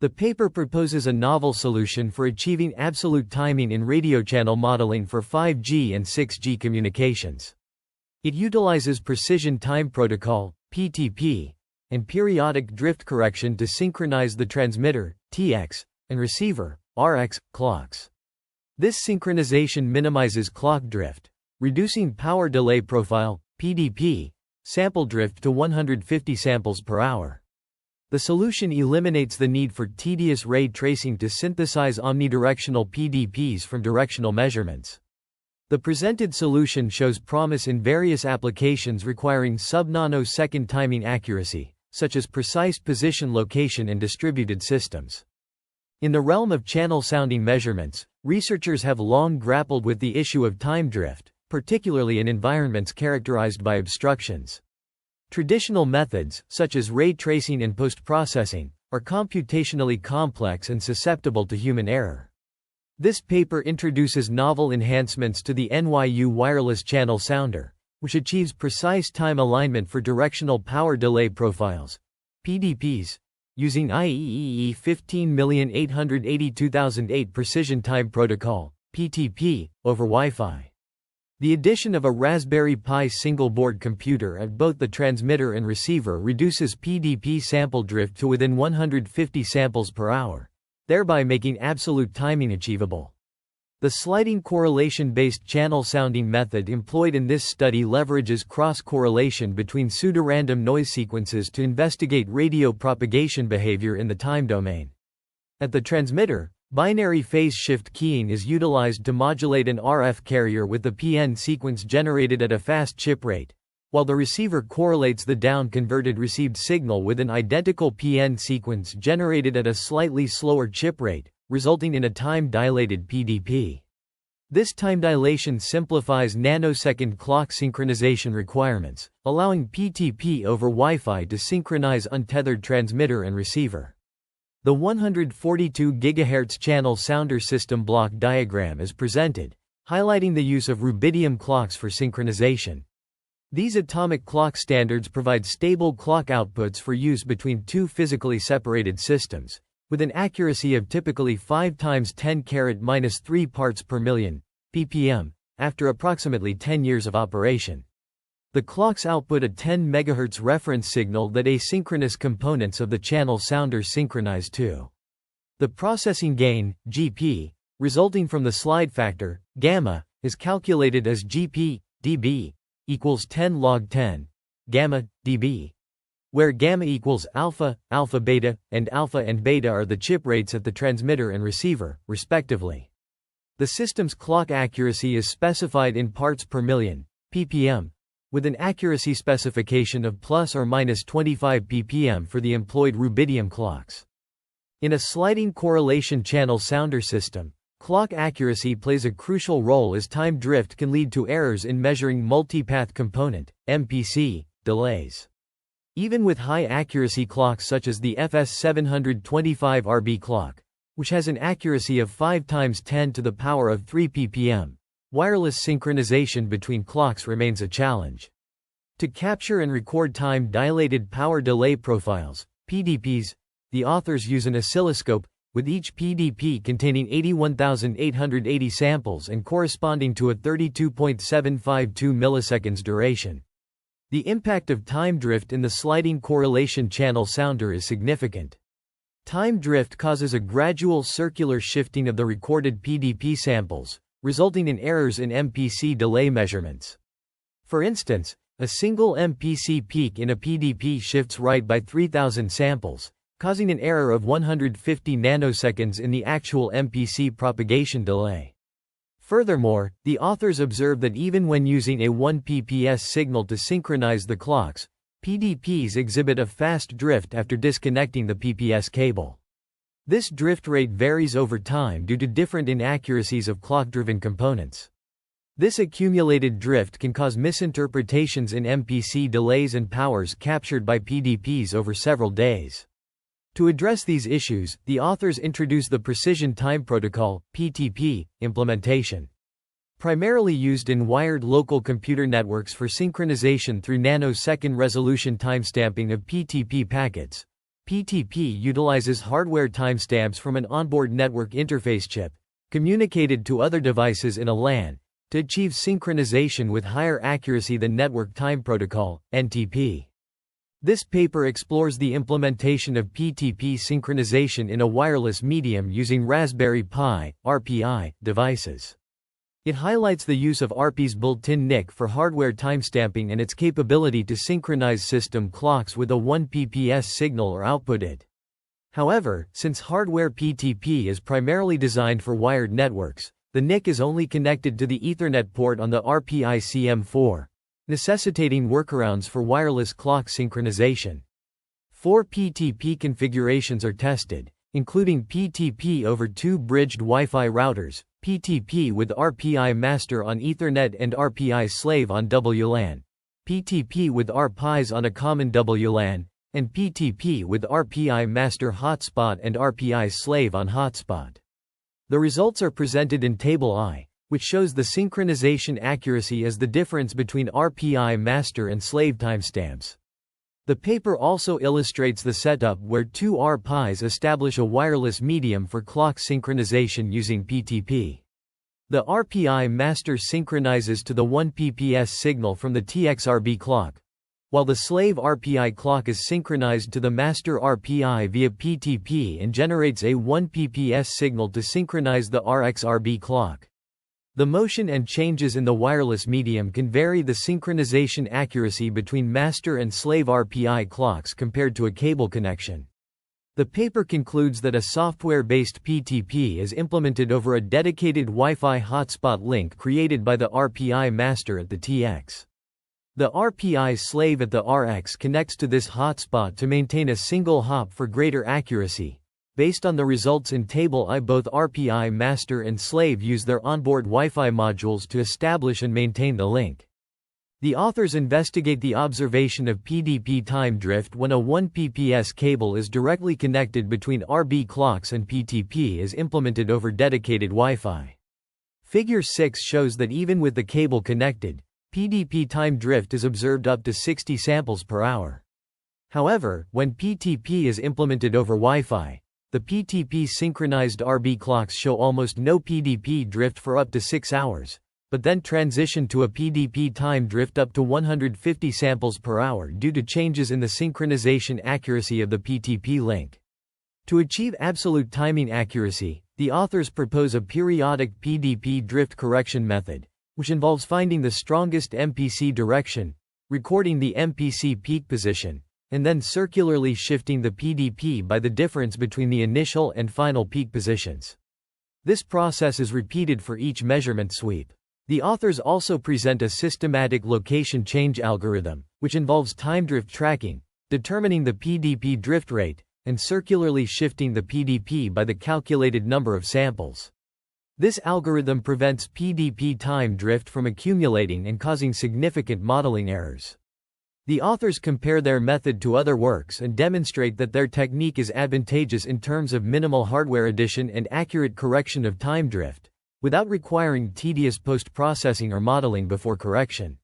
The paper proposes a novel solution for achieving absolute timing in radio channel modeling for 5G and 6G communications. It utilizes precision time protocol, PTP, and periodic drift correction to synchronize the transmitter, TX, and receiver, RX, clocks. This synchronization minimizes clock drift, reducing power delay profile, PDP, sample drift to 150 samples per hour. The solution eliminates the need for tedious ray tracing to synthesize omnidirectional PDPs from directional measurements. The presented solution shows promise in various applications requiring sub-nanosecond timing accuracy, such as precise position location in distributed systems. In the realm of channel sounding measurements, researchers have long grappled with the issue of time drift, particularly in environments characterized by obstructions. Traditional methods, such as ray tracing and post-processing, are computationally complex and susceptible to human error. This paper introduces novel enhancements to the NYU wireless channel sounder, which achieves precise time alignment for directional power delay profiles, PDPs, using IEEE 15,882,008 Precision Time Protocol, PTP, over Wi-Fi. The addition of a RaspberryPi single-board computer at both the transmitter and receiver reduces PDP sample drift to within 150 samples per hour, thereby making absolute timing achievable. The sliding correlation-based channel sounding method employed in this study leverages cross-correlation between pseudorandom noise sequences to investigate radio propagation behavior in the time domain. At the transmitter, binary phase shift keying is utilized to modulate an RF carrier with the PN sequence generated at a fast chip rate, while the receiver correlates the down-converted received signal with an identical PN sequence generated at a slightly slower chip rate, resulting in a time-dilated PDP. This time dilation simplifies nanosecond clock synchronization requirements, allowing PTP over Wi-Fi to synchronize untethered transmitter and receiver. The 142 GHz channel sounder system block diagram is presented, highlighting the use of rubidium clocks for synchronization. These atomic clock standards provide stable clock outputs for use between two physically separated systems, with an accuracy of typically 5 × 10⁻³ parts per million, ppm, after approximately 10 years of operation. The clocks output a 10 MHz reference signal that asynchronous components of the channel sounder synchronize to. The processing gain, GP, resulting from the slide factor, gamma, is calculated as GP, dB, equals 10 log 10, gamma, dB, where gamma equals alpha, alpha beta, and beta are the chip rates at the transmitter and receiver, respectively. The system's clock accuracy is specified in parts per million, ppm, with an accuracy specification of plus or minus 25 ppm for the employed rubidium clocks. In a sliding correlation channel sounder system, clock accuracy plays a crucial role as time drift can lead to errors in measuring multipath component, MPC, delays. Even with high accuracy clocks such as the FS725RB clock, which has an accuracy of 5 × 10⁻³ ppm, wireless synchronization between clocks remains a challenge. To capture and record time-dilated power delay profiles, PDPs, the authors use an oscilloscope, with each PDP containing 81,880 samples and corresponding to a 32.752 milliseconds duration. The impact of time drift in the sliding correlation channel sounder is significant. Time drift causes a gradual circular shifting of the recorded PDP samples, resulting in errors in MPC delay measurements. For instance, a single MPC peak in a PDP shifts right by 3,000 samples, causing an error of 150 nanoseconds in the actual MPC propagation delay. Furthermore, the authors observe that even when using a 1 pps signal to synchronize the clocks, PDPs exhibit a fast drift after disconnecting the PPS cable. This drift rate varies over time due to different inaccuracies of clock-driven components. This accumulated drift can cause misinterpretations in MPC delays and powers captured by PDPs over several days. To address these issues, the authors introduce the Precision Time Protocol, PTP, implementation. Primarily used in wired local computer networks for synchronization through nanosecond resolution timestamping of PTP packets, PTP utilizes hardware timestamps from an onboard network interface chip, communicated to other devices in a LAN, to achieve synchronization with higher accuracy than Network Time Protocol, NTP. This paper explores the implementation of PTP synchronization in a wireless medium using Raspberry Pi, RPI, devices. It highlights the use of RP's built-in NIC for hardware timestamping and its capability to synchronize system clocks with a 1 PPS signal or output it. However, since hardware PTP is primarily designed for wired networks, the NIC is only connected to the Ethernet port on the RPI CM4, necessitating workarounds for wireless clock synchronization. 4 PTP configurations are tested, including PTP over 2 bridged Wi-Fi routers, PTP with RPI master on Ethernet and RPI slave on WLAN, PTP with RPIs on a common WLAN, and PTP with RPI master hotspot and RPI slave on hotspot. The results are presented in Table I, which shows the synchronization accuracy as the difference between RPI master and slave timestamps. The paper also illustrates the setup where 2 RPIs establish a wireless medium for clock synchronization using PTP. The RPI master synchronizes to the 1 PPS signal from the TX clock, while the slave RPI clock is synchronized to the master RPI via PTP and generates a 1 PPS signal to synchronize the RX clock. The motion and changes in the wireless medium can vary the synchronization accuracy between master and slave RPI clocks compared to a cable connection. The paper concludes that a software-based PTP is implemented over a dedicated Wi-Fi hotspot link created by the RPI master at the TX. The RPI slave at the RX connects to this hotspot to maintain a single hop for greater accuracy. Based on the results in Table I, both RPI master and slave use their onboard Wi-Fi modules to establish and maintain the link. The authors investigate the observation of PDP time drift when a 1 PPS cable is directly connected between RB clocks and PTP is implemented over dedicated Wi-Fi. Figure 6 shows that even with the cable connected, PDP time drift is observed up to 60 samples per hour. However, when PTP is implemented over Wi-Fi, the PTP synchronized RB clocks show almost no PDP drift for up to 6 hours, but then transition to a PDP time drift up to 150 samples per hour due to changes in the synchronization accuracy of the PTP link. To achieve absolute timing accuracy, the authors propose a periodic PDP drift correction method, which involves finding the strongest MPC direction, recording the MPC peak position, and then circularly shifting the PDP by the difference between the initial and final peak positions. This process is repeated for each measurement sweep. The authors also present a systematic location change algorithm, which involves time drift tracking, determining the PDP drift rate, and circularly shifting the PDP by the calculated number of samples. This algorithm prevents PDP time drift from accumulating and causing significant modeling errors. The authors compare their method to other works and demonstrate that their technique is advantageous in terms of minimal hardware addition and accurate correction of time drift, without requiring tedious post-processing or modeling before correction.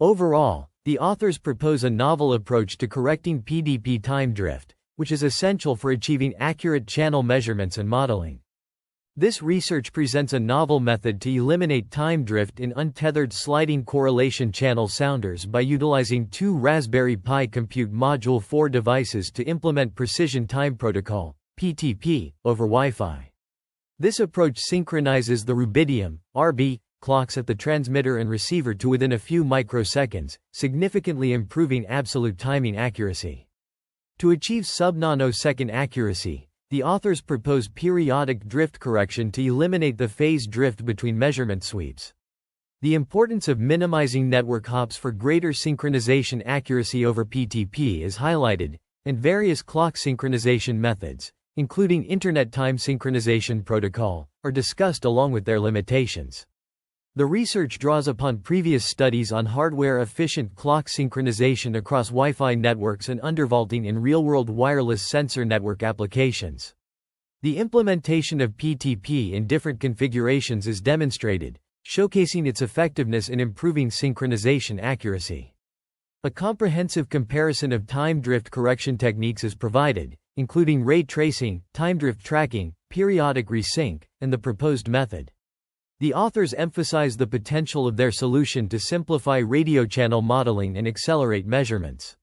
Overall, the authors propose a novel approach to correcting PDP time drift, which is essential for achieving accurate channel measurements and modeling. This research presents a novel method to eliminate time drift in untethered sliding correlation channel sounders by utilizing 2 Raspberry Pi Compute Module 4 devices to implement Precision Time Protocol, PTP, over Wi-Fi. This approach synchronizes the Rubidium, RB, clocks at the transmitter and receiver to within a few microseconds, significantly improving absolute timing accuracy. To achieve sub-nanosecond accuracy, the authors propose periodic drift correction to eliminate the phase drift between measurement sweeps. The importance of minimizing network hops for greater synchronization accuracy over PTP is highlighted, and various clock synchronization methods, including Internet Time Synchronization Protocol, are discussed along with their limitations. The research draws upon previous studies on hardware-efficient clock synchronization across Wi-Fi networks and undervolting in real-world wireless sensor network applications. The implementation of PTP in different configurations is demonstrated, showcasing its effectiveness in improving synchronization accuracy. A comprehensive comparison of time drift correction techniques is provided, including ray tracing, time drift tracking, periodic resync, and the proposed method. The authors emphasize the potential of their solution to simplify radio channel modeling and accelerate measurements.